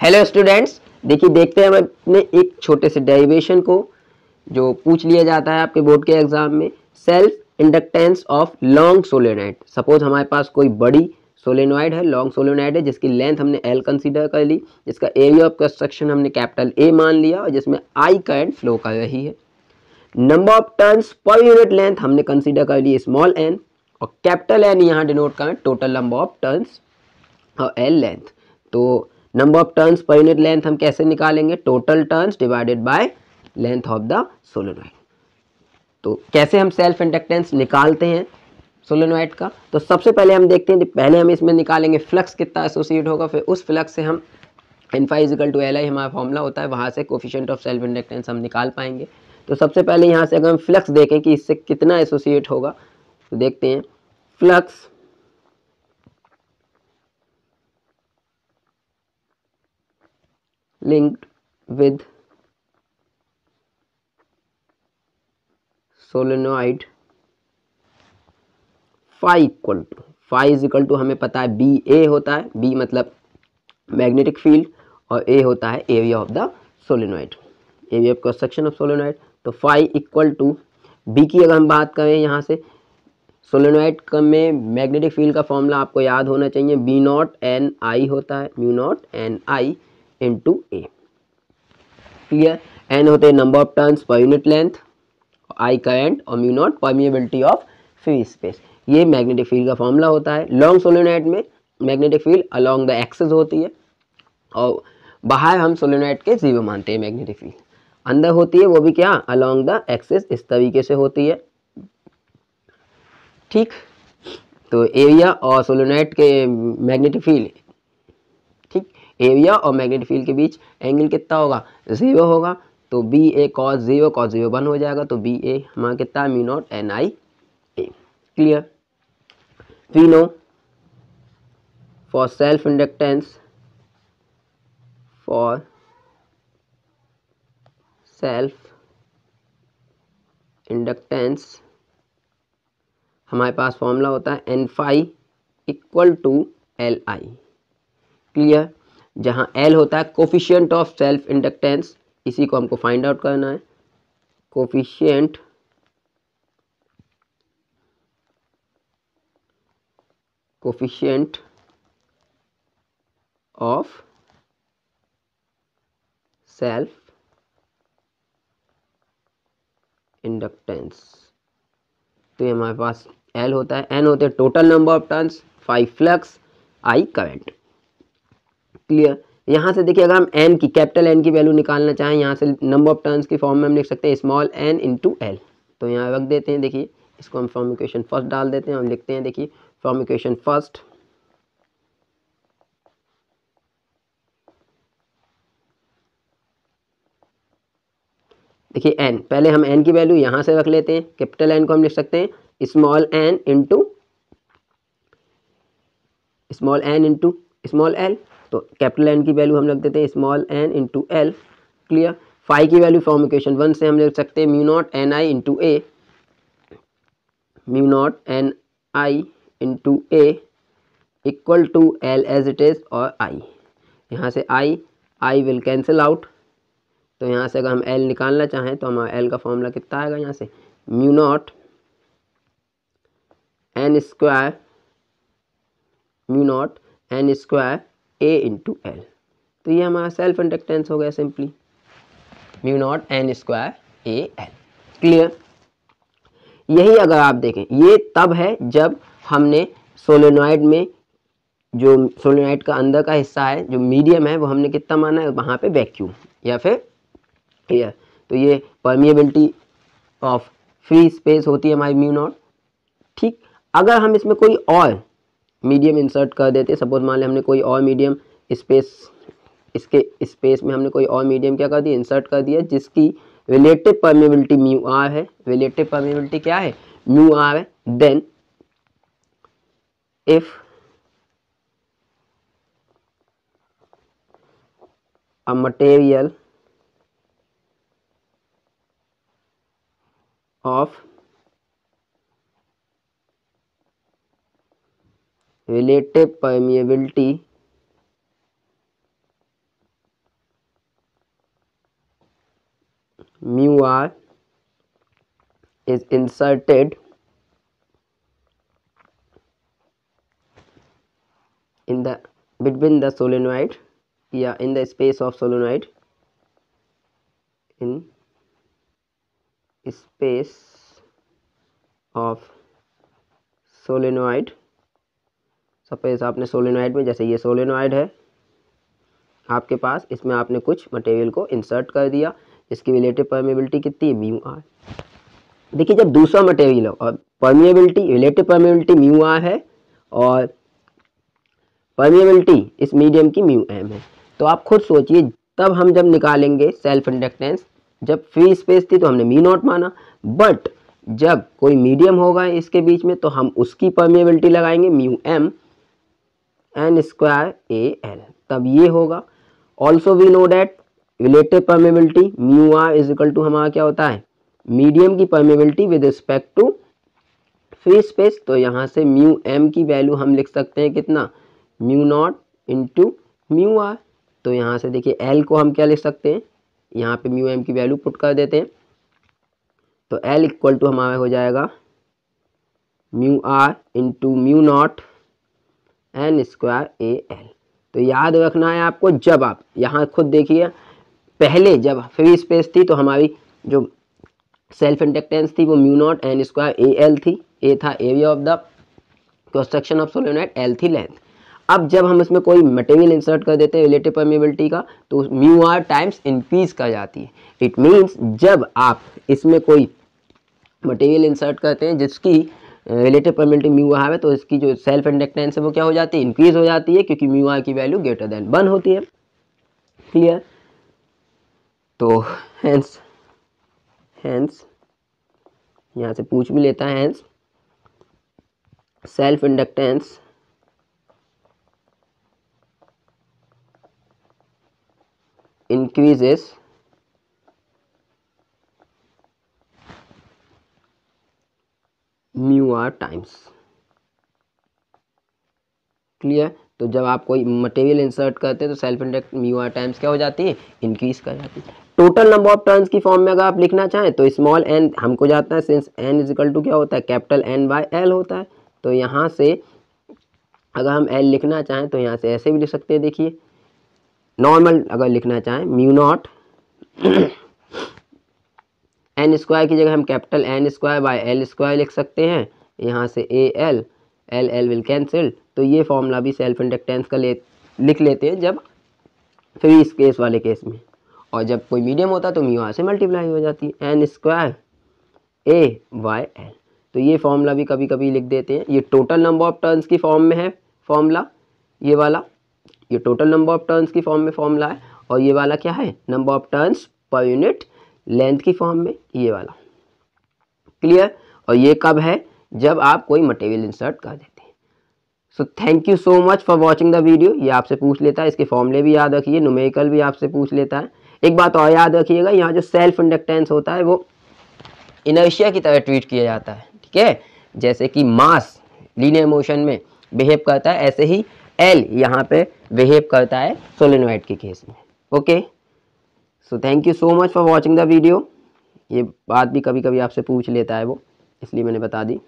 Hello students, देखिए देखते हैं हम अपने एक छोटे से डेरिवेशन को जो पूछ लिया जाता है आपके बोर्ड के एग्जाम में। Self inductance of long solenoid. Suppose हमारे पास कोई बड़ी सोलेनोइड है, लॉन्ग सोलेनोइड है, जिसकी लेंथ हमने एल कंसीडर कर ली, जिसका एरिया ऑफ क्रॉस सेक्शन हमने कैपिटल ए मान लिया और जिसमें आई करंट फ्लो कर रही है। Number of turns per unit length हमने कंसीडर कर ली स्मॉल एन, और कैपिटल एन यहाँ डिनोट करें टोटल नंबर ऑफ टर्न्स और एल लेंथ। तो number of turns per unit length हम कैसे निकालेंगे? Total turns divided by length of the solenoid. तो कैसे हम सेल्फ इंडक्टेंस निकालते हैं सोलेनोइड का? तो सबसे पहले हम देखते हैं, पहले हम इसमें निकालेंगे फ्लक्स कितना एसोसिएट होगा, फिर उस फ्लक्स से हम N phi is equal to L I हमारा फॉर्मूला होता है, वहाँ से कोफिशिएंट ऑफ सेल्फ इंडक्टेंस हम निकाल पाएंगे। तो सबसे पहले यहाँ से अगर हम फ्लक्स देखें कि इससे कितना एसोसिएट होगा, तो देखते हैं flux linked with solenoid phi is equal to हमें पता है बी ए होता है, बी मतलब मैग्नेटिक फील्ड और ए होता है area of the solenoid, area of cross section of solenoid. तो फाई इक्वल टू बी की अगर हम बात करें यहाँ से सोलेनोइड में मैग्नेटिक फील्ड का फॉर्मूला आपको याद होना चाहिए, बी नॉट एन आई होता है, mu naught N I into A. Clear? N होते हैं number of turns per unit length, I current और mu naught permeability of free space. ये मैग्नेटिक फील्ड का फॉर्मूला होता है। लॉन्ग सोलेनोइड में magnetic field along the axis होती है और बाहर हम सोलेनोइड के जीरो मानते हैं, मैग्नेटिक फील्ड अंदर होती है वो भी क्या अलोंग द एक्सिस, इस तरीके से होती है। ठीक, तो एरिया और सोलेनोइड के मैग्नेटिक फील्ड, ठीक, एरिया और मैग्नेटिक फील्ड के बीच एंगल कितना होगा? जीरो होगा। तो बी ए कॉस जीरो 1 हो जाएगा, तो बी ए हमारा कितना है? Mu naught N I A. Clear? We know for self inductance, for self inductance हमारे पास फॉर्मूला होता है N phi equal to L I. Clear? जहां एल होता है कोफिशिएंट ऑफ सेल्फ इंडक्टेंस, इसी को हमको फाइंड आउट करना है। कोफिशिएंट ऑफ सेल्फ इंडक्टेंस, तो ये हमारे पास एल होता है, एन होते हैं total number of turns, five flux, I current. Clear? यहाँ से देखिए अगर हम एन की कैपिटल एन की वैल्यू निकालना चाहें, यहाँ से नंबर ऑफ टर्न्स की फॉर्म में हम लिख सकते हैं स्मॉल एन इंटू एल। तो यहाँ रख देते हैं, देखिए इसको हम फॉर्म इक्वेशन फर्स्ट डाल देते हैं, हम लिखते हैं, देखिए फॉर्म इक्वेशन फर्स्ट देखिए एन, पहले हम एन की वैल्यू यहाँ से रख लेते हैं, कैपिटल एन को हम लिख सकते हैं small n into small l. तो कैपिटल एन की वैल्यू हम रख देते हैं small n into l. Clear? Phi की वैल्यू फॉर्म इक्वेशन 1 से हम लिख सकते हैं mu naught N I into A, mu naught N I into A equal to L as it is, और आई यहाँ से आई विल कैंसिल आउट। तो यहाँ से अगर हम एल निकालना चाहें तो हमारा एल का फॉर्मूला कितना आएगा? यहाँ से म्यू नॉट एन स्क्वायर ए इंटू एल। तो ये हमारा सेल्फ इंडक्टेंस हो गया simply, mu naught N square A L. Clear? यही अगर आप देखें ये तब है जब हमने सोलेनोइड में, जो सोलेनोइड का अंदर का हिस्सा है जो मीडियम है, वो हमने कितना माना है? वहाँ पे वैक्यूम या फिर एयर। तो ये परमिएबिलिटी ऑफ फ्री स्पेस होती है हमारी म्यू नॉट। ठीक, अगर हम इसमें कोई और मीडियम इंसर्ट कर देते, सपोज मान लें हमने कोई और मीडियम स्पेस, इसके स्पेस में हमने कोई और मीडियम क्या कर दिया? इंसर्ट कर दिया, जिसकी रिलेटिव परमिएबिलिटी म्यू आर है। रिलेटिव परमिएबिलिटी क्या है? म्यू आर है। Then if a material of relative permeability mu r is inserted in the between the solenoid, yeah, in the space of solenoid, in space of solenoid. Suppose आपने solenoid में, जैसे ये solenoid है आपके पास, इसमें आपने कुछ मटेरियल को इंसर्ट कर दिया, इसकी रिलेटिव परमेबिलिटी कितनी है, म्यू आर। देखिए जब दूसरा मटेरियल और permeability, relative permeability mu r है और परमेबिलिटी इस मीडियम की म्यू एम है, तो आप खुद सोचिए तब हम जब निकालेंगे सेल्फ इंडक्टेंस, जब फ्री स्पेस थी तो हमने म्यू नॉट माना, बट जब कोई मीडियम होगा इसके बीच में तो हम उसकी परमेबिलिटी लगाएंगे mu m N square A L, तब ये होगा। Also we know that relative permeability mu r is equal to हमारा क्या होता है, मीडियम की permeability with respect to free space, तो यहाँ से म्यू एम की वैल्यू हम लिख सकते हैं कितना, mu naught into mu r. तो यहाँ से देखिए एल को हम क्या लिख सकते हैं, यहाँ पे म्यू एम की वैल्यू पुट कर देते हैं, तो L इक्वल टू हमारा हो जाएगा mu r into mu naught N square A L. तो याद रखना है आपको, जब आप यहाँ खुद देखिए पहले जब फ्री स्पेस थी तो हमारी जो सेल्फ इंडक्टेंस थी वो mu naught N square A L थी, ए था area of the cross section of solenoid, L थी लेंथ। अब जब हम इसमें कोई मटेरियल इंसर्ट कर देते हैं रिलेटिव परमेबिलिटी का, तो म्यू आर टाइम्स इंक्रीज कर जाती है। इट मीन्स जब आप इसमें कोई मटेरियल इंसर्ट करते हैं जिसकी रिलेटिव परमेबिलिटी म्यू आर है, तो इसकी जो सेल्फ इंडक्टेंस है वो क्या हो जाती है, इंक्रीज हो जाती है, क्योंकि म्यू आर की वैल्यू ग्रेटर देन 1 होती है। क्लियर। तो हेंस यहाँ से पूछ भी लेता है, hence self inductance increases mu r times. Clear. तो जब आप कोई मटेरियल इंसर्ट करते हैं तो self induct mu r times क्या हो जाती है, इंक्रीज कर जाती है। टोटल नंबर ऑफ टर्न्स की फॉर्म में अगर आप लिखना चाहें तो स्मॉल एन हमको जाता है, since N is equal to क्या होता है, कैपिटल एन बाय एल होता है। तो यहाँ से अगर हम एल लिखना चाहें तो यहाँ से ऐसे भी लिख सकते हैं, देखिए नॉर्मल अगर लिखना चाहें म्यू नॉट एन स्क्वायर की जगह हम capital N square by L square लिख सकते हैं, यहाँ से A L L L will cancel. तो ये फॉर्मूला भी सेल्फ इंडक्टेंस का लिख लेते हैं जब फ्री स्पेस वाले केस में, और जब कोई मीडियम होता है तो म्यू आर से मल्टीप्लाई हो जाती है, एन स्क्वायर ए वाई एल। तो ये फॉर्मूला भी कभी कभी लिख देते हैं। ये टोटल नंबर ऑफ टर्न्स की फॉर्म में है फॉर्मूला, ये वाला ये टोटल नंबर ऑफ टर्न्स की फॉर्म में फॉर्मूला है, और ये वाला क्या है, number of turns per unit length की फॉर्म में, ये वाला। क्लियर। और ये कब है, जब आप कोई मटेरियल इंसर्ट कर देते हैं। So thank you so much for watching the video. ये आपसे पूछ लेता है, इसके फॉर्मूले भी याद रखिए, न्यूमेरिकल भी आपसे पूछ लेता है। एक बात और याद रखिएगा, यहाँ जो सेल्फ इंडक्टेंस होता है वो इनर्शिया की तरह ट्रीट किया जाता है, ठीक है। जैसे कि मास लीनियर मोशन में बिहेव करता है, ऐसे ही एल यहाँ पे बिहेव करता है सोलेनॉइड के केस में। Okay, so thank you so much for watching the video. ये बात भी कभी कभी आपसे पूछ लेता है वो, इसलिए मैंने बता दी।